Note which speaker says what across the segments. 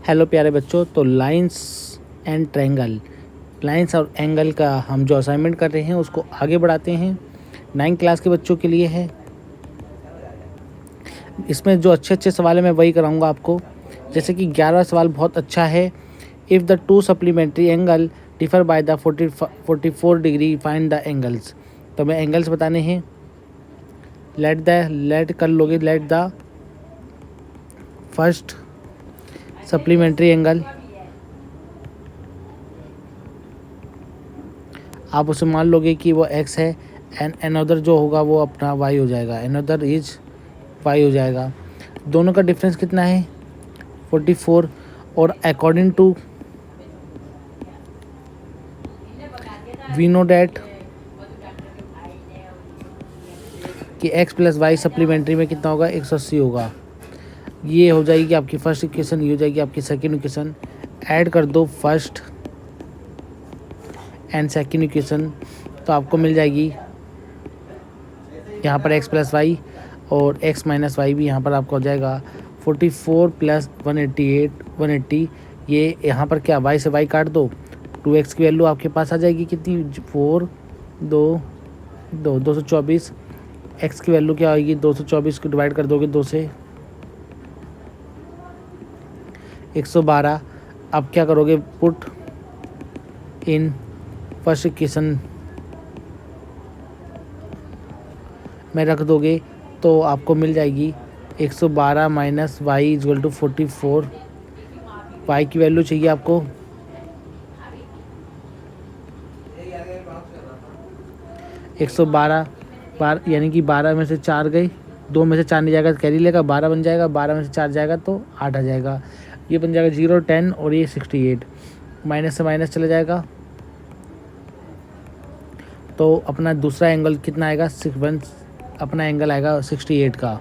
Speaker 1: Hello प्यारे बच्चों, तो लाइंस एंड ट्रायंगल, लाइंस और एंगल का हम जो असाइनमेंट कर रहे हैं उसको आगे बढ़ाते हैं। 9th क्लास के बच्चों के लिए है। इसमें जो अच्छे अच्छे सवाल है मैं वही कराऊंगा आपको। जैसे कि 11वां सवाल बहुत अच्छा है। If the two supplementary angle differ by the 44 degree find the angles. तो मैं एंगल्स बताने हैं। लेट कर लोगे, let the first supplementary angle, आप उसे मान लोगे कि वो x है एंड अनदर जो होगा वो अपना y हो जाएगा, अनदर इज y हो जाएगा। दोनों का डिफरेंस कितना है 44। और according to we know that कि x प्लस वाई सप्लीमेंट्री में कितना होगा 180 होगा। ये हो जाएगी आपकी फर्स्ट इक्वेशन, ये हो जाएगी आपकी सेकेंड इक्वेशन। ऐड कर दो फर्स्ट एंड सेकेंड इक्वेशन तो आपको मिल जाएगी यहाँ पर x प्लस वाई और x माइनस वाई भी यहाँ पर आपको हो जाएगा 44 प्लस 180। ये यहाँ पर क्या y से y काट दो, 2x की वैल्यू आपके पास आ जाएगी कितनी 4 2 224। x की वैल्यू क्या आएगी 224 को डिवाइड कर दोगे 2 से 112। अब क्या करोगे, पुट इन फर्स्ट इक्वेशन में रख दोगे तो आपको मिल जाएगी 112 minus y equal to 44। Y की वैल्यू चाहिए आपको 112 यानी कि 12 में से 4 गई, 2 में से 4 नहीं जाएगा तो कैरी लेगा, 12 बन जाएगा, 12 में से 4 जाएगा तो 8 आ जाएगा। ये बन जाएगा 0 10 और ये 68, माइनस से माइनस चला जाएगा तो अपना दूसरा एंगल कितना आएगा 61, अपना एंगल आएगा 68 का।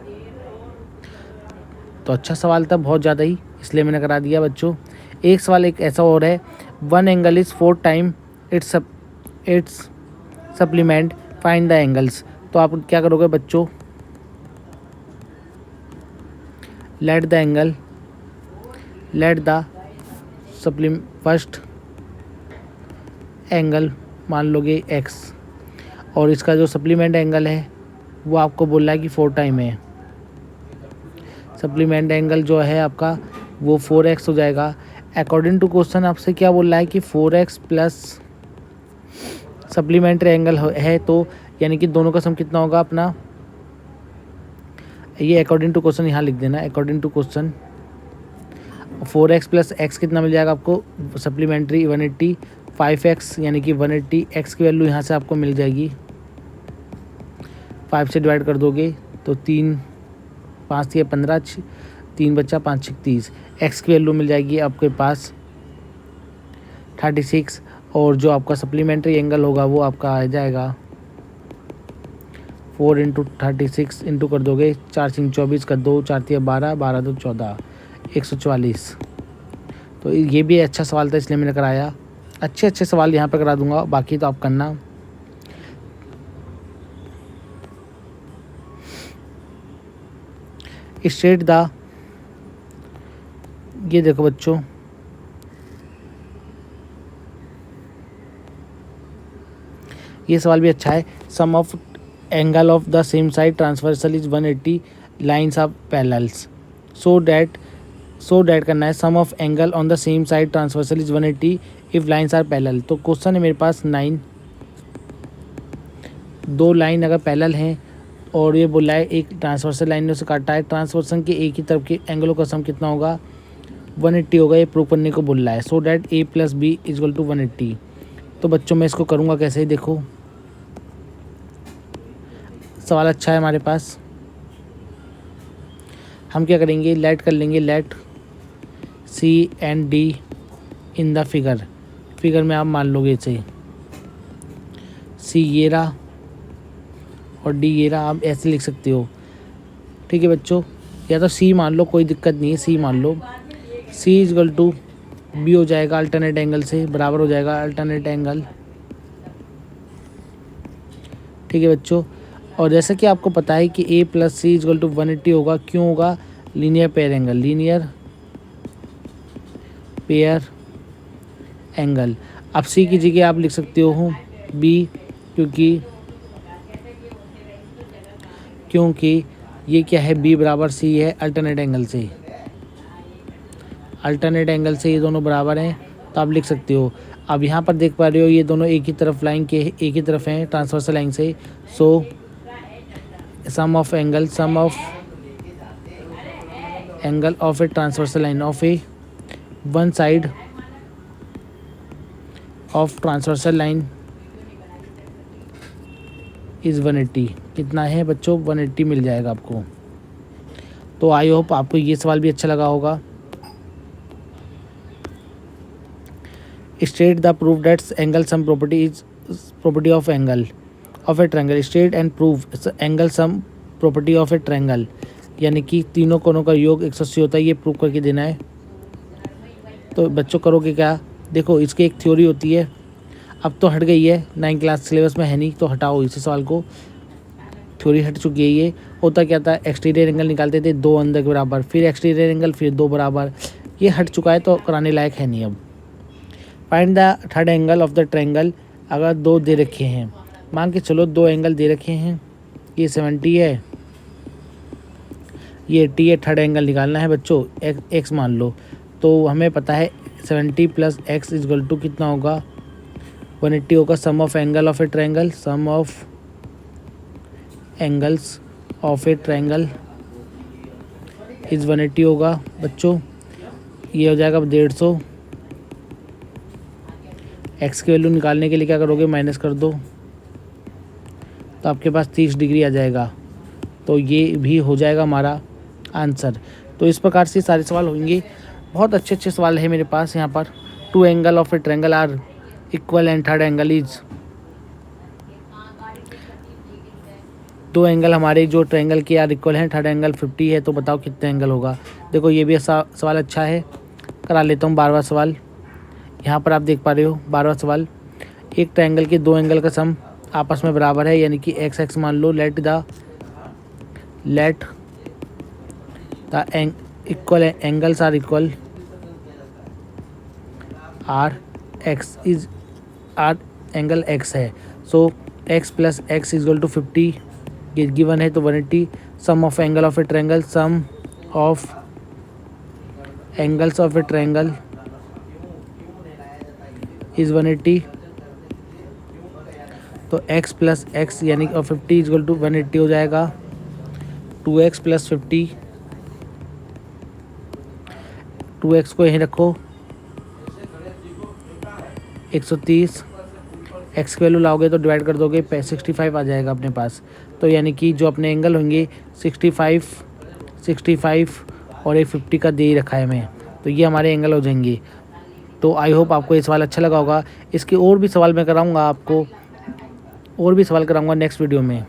Speaker 1: तो अच्छा सवाल था बहुत ज़्यादा ही, इसलिए मैंने करा दिया बच्चों। एक सवाल एक ऐसा और है, one angle is 4 time it's supplement find the angles. तो आप क्या करोगे बच्चों, लेट द फर्स्ट एंगल मान लोगे x और इसका जो सप्लीमेंट एंगल है वो आपको बोल रहा है कि 4 टाइम है। सप्लीमेंट एंगल जो है आपका वो 4x हो जाएगा। अकॉर्डिंग टू क्वेश्चन आपसे क्या बोल रहा है कि 4x प्लस सप्लीमेंट्री एंगल है, तो यानी कि दोनों का सम कितना होगा अपना, ये अकॉर्डिंग टू क्वेश्चन यहाँ लिख देना। According to question 4x plus x कितना मिल जाएगा आपको सप्लीमेंट्री 180, 5x यानी कि 180। x की वैल्यू यहाँ से आपको मिल जाएगी 5 से डिवाइड कर दोगे तो 3 5 या 15 3 बच्चा 5 30। x की वैल्यू मिल जाएगी आपके पास 36 और जो आपका सप्लीमेंट्री एंगल होगा वो आपका आ जाएगा 4 इंटू 36 इंटू कर दोगे 4 सिंग 24 का 2 4 12 12 2 14 144। तो ये भी अच्छा सवाल था इसलिए मैंने कराया। अच्छे अच्छे सवाल यहाँ पर करा दूंगा, बाकी तो आप करना। स्टेट द, ये देखो बच्चों ये सवाल भी अच्छा है। Sum of angle of the same side transversal is 180 lines of parallels. So that करना है। Sum of angle on the same side transversal is 180 if lines are parallel. तो क्वेश्चन है मेरे पास 9, 2 लाइन अगर पैरेलल हैं और ये बोला है एक ट्रांसवर्सल लाइन ने उसे काटा है, ट्रांसवर्सन के एक ही तरफ के एंगलों का सम कितना होगा 180 होगा, ये प्रूव करने को बोल रहा है। So that a plus b equal to 180। तो बच्चों मैं इसको करूँगा कैसे ही देखो, सवाल अच्छा है हमारे पास। हम क्या करेंगे, लेट कर लेंगे, let C and D in the figure में आप मान लोगे इसे C ये रहा और D ये रहा, आप ऐसे लिख सकते हो। ठीक है बच्चों, या तो C मान लो, कोई दिक्कत नहीं है, C मान लो। C इजल टू B हो जाएगा अल्टरनेट एंगल से, बराबर हो जाएगा अल्टरनेट एंगल। ठीक है बच्चों, और जैसा कि आपको पता है कि a plus C equal to 180 होगा, क्यों होगा, linear pair angle, linear pair angle. अब सी की जगह आप लिख सकते हो बी, क्योंकि ये क्या है, बी बराबर सी है अल्टरनेट एंगल से। अल्टरनेट एंगल से ये दोनों बराबर हैं, तो आप लिख सकते हो। अब यहाँ पर देख पा रहे हो ये दोनों एक ही तरफ लाइन के एक ही तरफ हैं ट्रांसवर्सल लाइन से। So sum of angle of a transversal line of a one side of transversal line is 180। कितना है बच्चों, 180 मिल जाएगा आपको। तो आई होप आपको ये सवाल भी अच्छा लगा होगा। State the proof that angle sum property is property of angle of a triangle. State and proof angle sum property of a triangle, यानी कि तीनों कोनों का योग 180 होता है, ये प्रूव करके देना है। तो बच्चों करोगे क्या, देखो इसकी एक थ्योरी होती है, अब तो हट गई है, 9 क्लास सिलेबस में है नहीं, तो हटाओ इसी सवाल को, थ्योरी हट चुकी है। ये होता क्या था, एक्सटीरियर एंगल निकालते थे 2 अंदर के बराबर, फिर एक्सटीरियर एंगल, फिर 2 बराबर, ये हट चुका है तो कराने लायक है नहीं अब। Find the third angle of the triangle. अगर 2 दे रखे हैं, मान के चलो 2 एंगल दे रखे हैं, ये 70 है, ये 80 है, थर्ड एंगल निकालना है बच्चों, एक्स मान लो। तो हमें पता है 70 प्लस एक्स इक्वल टू कितना होगा, 180 होगा। Sum of angle of a triangle, sum of angles of a triangle is 180 होगा बच्चों। ये हो जाएगा 150। एक्स की वैल्यू निकालने के लिए क्या करोगे, माइनस कर दो, तो आपके पास 30 डिग्री आ जाएगा। तो ये भी हो जाएगा हमारा आंसर। तो इस प्रकार से सारे सवाल होंगे। बहुत अच्छे अच्छे सवाल है मेरे पास यहाँ पर। 2 angle of a triangle are equal and third angle is, 2 angle हमारे जो ट्रायंगल के आर इक्वल हैं, थर्ड एंगल 50 है, तो बताओ कितने एंगल होगा। देखो ये भी सवाल अच्छा है, करा लेता हूँ 12वां सवाल। यहाँ पर आप देख पा रहे हो 12वां सवाल, एक ट्रायंगल के 2 एंगल का सम आपस में बराबर है, यानी कि एक्स एक्स मान लो, let the equal angles are equal, are x is are angle x है। So x plus x equal to 50, ये गिवन है तो 180। Sum of angle of a triangle, sum of angles of a triangle is 180। तो x plus x यानी कि 50 equal to 180 हो जाएगा। 2x plus 50, 2x को यहीं रखो, 130, x की वैल्यू लाओगे तो डिवाइड कर दोगे, 65 आ जाएगा अपने पास। तो यानी कि जो अपने एंगल होंगे 65 और एक 50 का दे ही रखा है हमें, तो ये हमारे एंगल हो जाएंगे। तो आई होप आपको ये सवाल अच्छा लगा होगा। इसके और भी सवाल मैं कराऊंगा आपको, और भी सवाल कराऊंगा नेक्स्ट वीडियो में।